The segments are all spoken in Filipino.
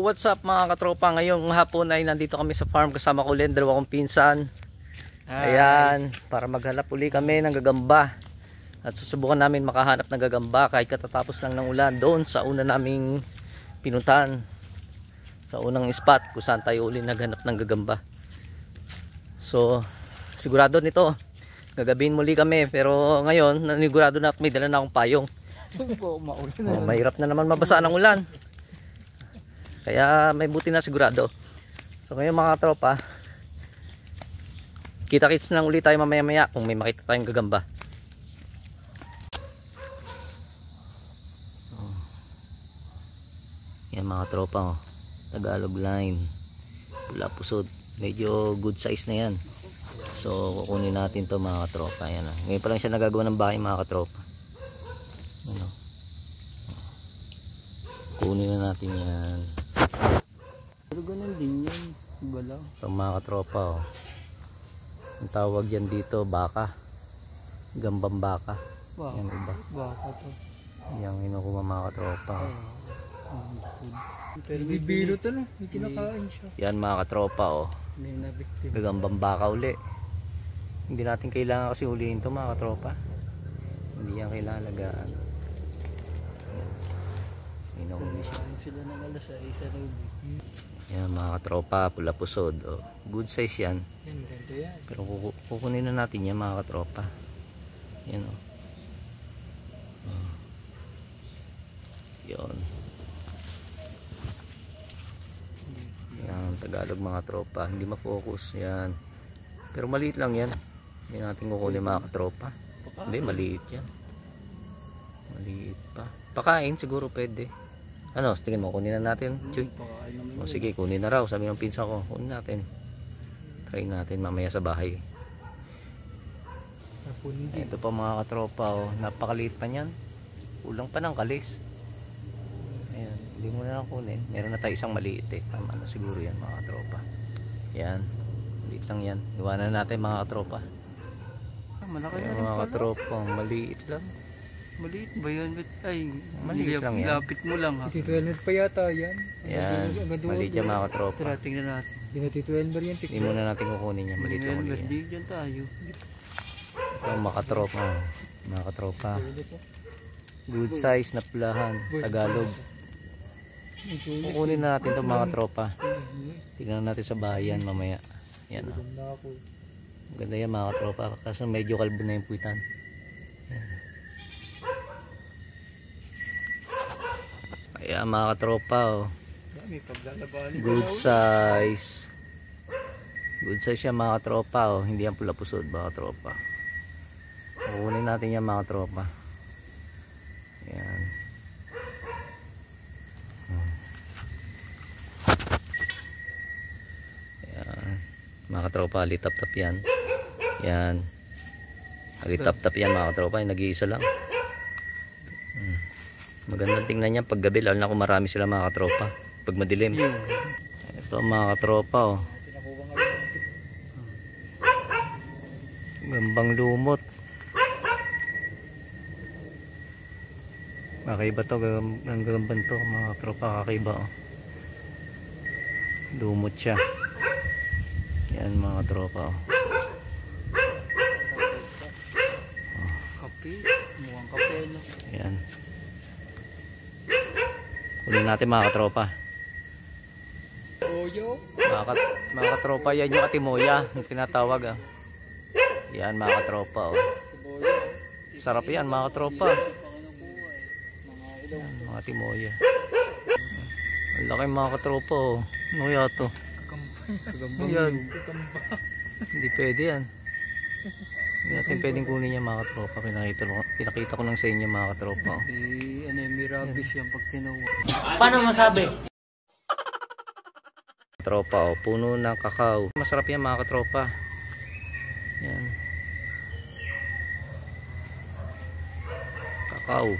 what's up mga katropa? Ngayong hapon ay nandito kami sa farm kasama ko ulit, dalawa kong pinsan. Ayan, para maghanap uli kami ng gagamba. At susubukan namin makahanap ng gagamba kahit katatapos lang ng ulan doon sa una naming pinuntahan. Sa unang spot kung saan tayo uli naghanap ng gagamba. So, sigurado nito, gagabihin muli kami. Pero ngayon, nanigurado na at may dala na akong payong. Mahirap na naman mabasa ng ulan. Kaya may buti na sigurado. So ngayon mga tropa, kita-kits lang ulit tayo mamaya-maya kung may makita tayong gagamba. Yan mga tropa, oh. Tagalog line, pula pusod, medyo good size na yan. So kukunin natin to mga tropa. Yan, oh. Ngayon pa lang siya nagagawa ng bahay mga tropa. Ano? Kunin na natin yan. Pero ganun din yan, iba lang. Ito mga katropa, oh. Ang tawag yan dito, baka. Gambang baka. Baka, yan iba. Baka to. Yang inukuha mga katropa. Pero bibiro to, no? May kinakain siya. Yan mga katropa, oh. May nabiktim. Gagambang baka uli. Hindi natin kailangan kasi ulihin to mga katropa. Hindi yan kailangan lagaan. Inuhuli siya. Sila ng alas sa isa na ulit. Yan mga katropa, pula pusod, oh. Good size yan. Yan, maganda yan. Pero kukunin na natin yan mga katropa. Yan, oh. Yan. Yan, Tagalog mga tropa. Hindi ma-focus. Yan. Pero maliit lang yan. Hindi natin kukunin mga katropa. Hindi, maliit yan. Maliit pa. Pakain siguro pwede. Ano, tingin mo, kunin na natin. O sige, kunin na raw. Sabi ng pinsa ko, kunin natin. Try natin mamaya sa bahay. Ito pa mga katropa, oh. Napakaliit pa niyan. Kulang pa ng kalis. Ayan, hindi mo na kunin. Meron na tayo isang maliit eh. Tama na siguro yan mga katropa. Yan, maliit lang yan. Iwanan natin mga katropa. Malaki Ayan, na rin mga pala. katropa, maliit lang. Maliit ba yan? Ay, Maliit lang yan. lapit mo lang ha. Tituelmer pa yata yan. Yan, maliit yan mga katropa. Tara, tingnan natin. Hindi na tituelmer yan. Hindi muna natin kukunin yan. Maliit lang ulit yan. Di dyan tayo. Ito mga katropa. Mga katropa. Good size na pulahan. Tagalog. Kukunin na natin ito mga tropa. Tingnan natin sa bahay yan mamaya. Yan, oh. Ganda yan mga tropa. Kaso medyo kalbo na yung puwitan. Ayan mga katropa, oh. Good size. Good size yan mga katropa, oh. Hindi yan pula pusod mga katropa. Kukunin natin yan mga katropa. Ayan. Ayan. Mga katropa, litap-tap yan. Yan. Litap-tap yan mga katropa. Nag-iisa lang. Magandang tingnan yan pag gabi, lalo na kung marami sila mga katropa. Pag madilim. Ito mga katropa, oh. Gambang lumot. Kakaiba to, ang gambang to mga katropa, kakaiba, oh. Lumot siya. Yan mga katropa, oh. Kape, mukhang kape, no? Yan. Kunin natin mga katropa. Oyo. Mga katropa, yan yung atimoya, yung tinatawag, ah. Yan mga katropa, oh. Sarap yan mga katropa. Yan, mga atimoya. Ang laki mga katropa, oh. Ano yato? Yan. Hindi pwede yan. Hindi natin pwedeng kunin yan mga katropa. Pinakita ko lang sa inyo mga katropa, oh. Ano yung mirabis yan pag tinawa. Paano masabi? Tropa, oh, puno ng kakao. Masarap yan mga katropa. Yan. Kakao.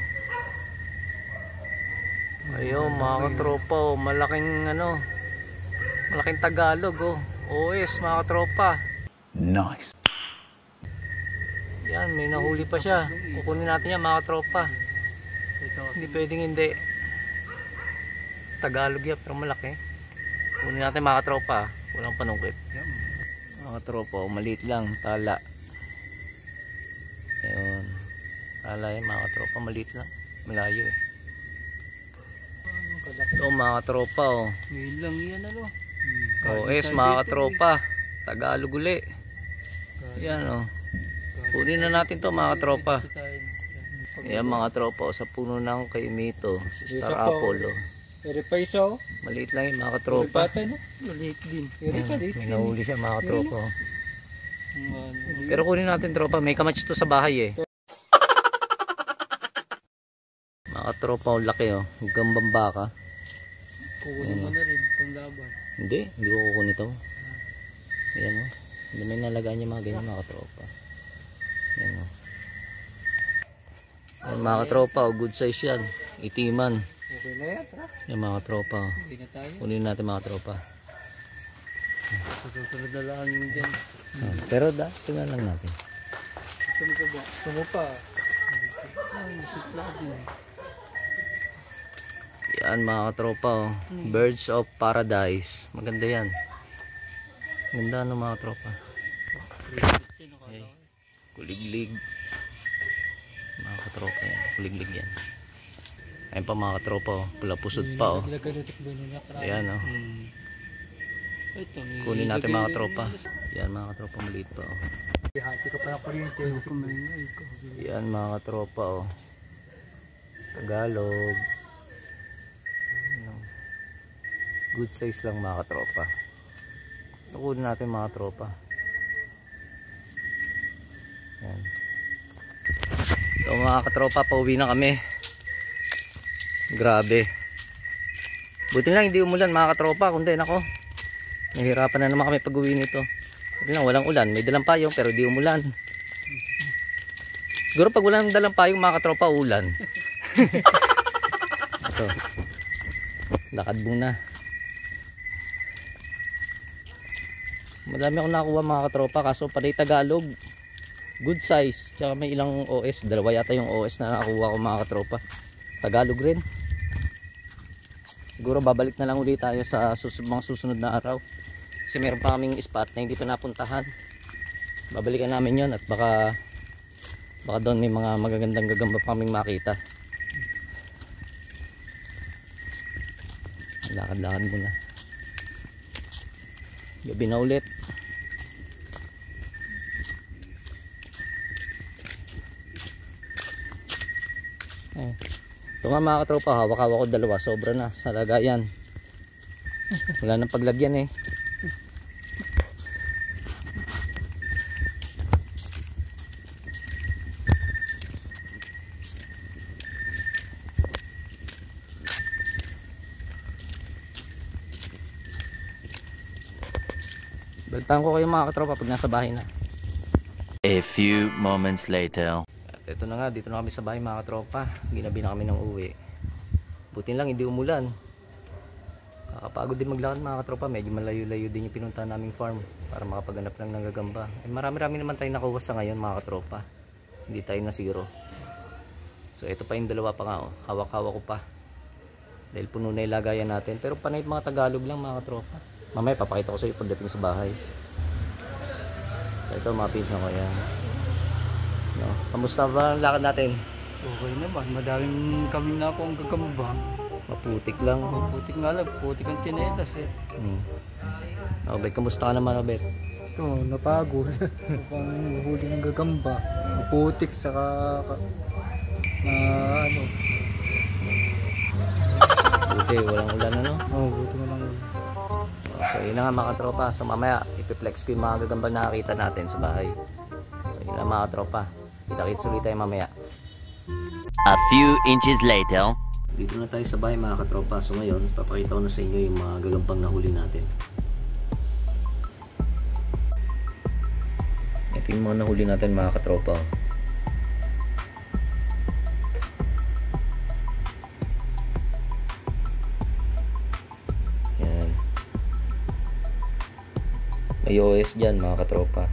Ayun mga katropa, oh, malaking ano, malaking Tagalog, oh. OS mga katropa. Nice. Yan, may nahuli pa siya. Kukunin natin yan mga katropa. Hindi pwedeng hindi. Tagalog yan pero malaki. Kunin natin mga katropa. Walang panungkit. Mga katropa, maliit lang. Tala. Ayun. Tala yan mga katropa. Maliit lang. Malayo eh. Ito mga katropa oh. Ngayon lang yan ano. OS mga katropa. Tagalog uli. Yan oh. Kunin na natin to mga katropa. Yan mga tropa sa puno ng kay Mito, sa Star Apple oh. Eripaisa oh. Maliit lang yung mga katropa. Eripata no? Maliit din. Erika dito. May nahuli siya mga katropa oh. Pero kunin natin tropa, may kamatch to sa bahay eh. Mga katropa oh, laki oh. Gambang baka. Kukunin mo na rin itong laban. Hindi ko kukunin ito. Ayan oh. Hindi may nalagaan yung mga ganyan mga katropa. Ayan oh. Yan mga katropa oh, good size yan. Itiman. Okay na yan, tara. Yan mga katropa oh. Hindi na tayo. Kunin natin mga katropa. Susunod na lang yun dyan. Pero tingnan lang natin. Gusto mo pa ba? Gusto mo pa. Ay, sutla din. Yan mga katropa oh. Birds of Paradise. Maganda yan. Ganda ano mga katropa. Okay. Kuliglig. Mga katropa yan. Kuliglig yan. Ayun pa mga katropa oh. Pula pusod pa oh. Ayan oh. Ito, Kunin natin mga katropa. Yan mga katropa maliit pa oh. Hati ka pa ng kuryente. Yan mga katropa oh. Tagalog. Ano. Good size lang mga katropa. Kunin natin mga katropa. Yan. So mga katropa, pauwi na kami. Grabe. Buti lang hindi umulan mga katropa, kundi nako. Nahirapan na naman kami pag-uwi nito. Buti lang walang ulan, may dalang payong pero di umulan. Siguro pag walang dalang payong mga katropa, ulan. Ito. Lakad muna. Madami akong nakuha mga katropa kaso panay Tagalog. Good size. Tsaka may ilang OS. Dalawa yata yung OS na nakuha ko mga katropa. Tagalog rin. Siguro babalik na lang ulit tayo sa mga susunod na araw. Kasi meron pa kaming spot na hindi pa napuntahan. Babalikan namin yon at baka doon may mga magagandang gagamba pa kaming makita. Lakad-lakad muna. Gabi na ulit. Ito nga mga katropa, hawak-hawak ko dalawa, sobra na sa lagayan. Wala nang paglagyan eh. Baltaan ko kayo mga katropa pag nasa bahay na. A few moments later. At ito na nga, dito na kami sa bahay mga katropa. Ginabi na kami ng uwi. Buti lang hindi umulan. Kakapagod din maglakad mga katropa. Medyo malayo-layo din yung pinunta naming farm para makapaganap lang ng gagamba. Eh, marami-rami naman tayo nakuha sa ngayon mga katropa. Hindi tayo na zero. So ito pa yung dalawa pa nga oh. Hawak-hawak ko pa. Dahil puno na ilagayan natin. Pero panay mga Tagalog lang mga katropa. Mamaya papakita ko sa iyo pagdating sa bahay. So ito mga pinsan ko yan. No? Kamusta ba ang lakad natin? Okay naman, madaming kami na akong gagamba. Maputik lang. Putik nga lang, putik ang tinelas eh. Obet, kamusta ka naman Obet? Ito, napagod. Pang huli ng gagamba. Putik saka ano. Buti, walang ulan ano? Oh, buti na lang. So yun na nga mga katropa. So mamaya ipiplex ko yung mga gagamba na nakita natin sa bahay. So yun na mga katropa. Kita-kits ulit tayo mamaya. A few inches later. Dito na tayo sa bahay mga katropa. So ngayon, papakita ko na sa inyo yung mga gagambang nahuli natin. Ito yung mga nahuli natin mga katropa. Yan. May OS dyan mga katropa.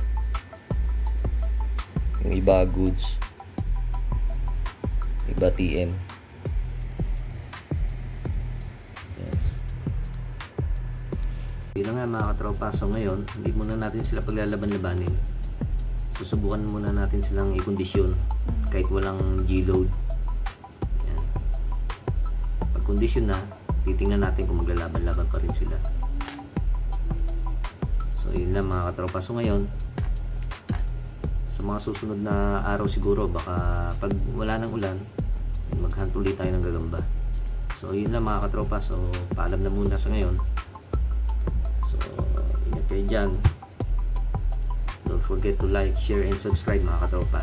Yung iba goods, iba TM. Yan. yun na nga mga katropa. So ngayon, hindi muna natin sila paglalaban-labanin. Susubukan muna natin silang i-kondisyon kahit walang G-load. Yan. Pag kondisyon na, titingnan natin kung maglalaban-laban pa rin sila. So yun lang mga katropa. So ngayon, sa mga susunod na araw siguro, baka pag wala ng ulan, maghunt ulit tayo ng gagamba. So yun lang mga katropa. So paalam na muna sa ngayon. So ingat kayo dyan. Don't forget to like, share, and subscribe mga katropa.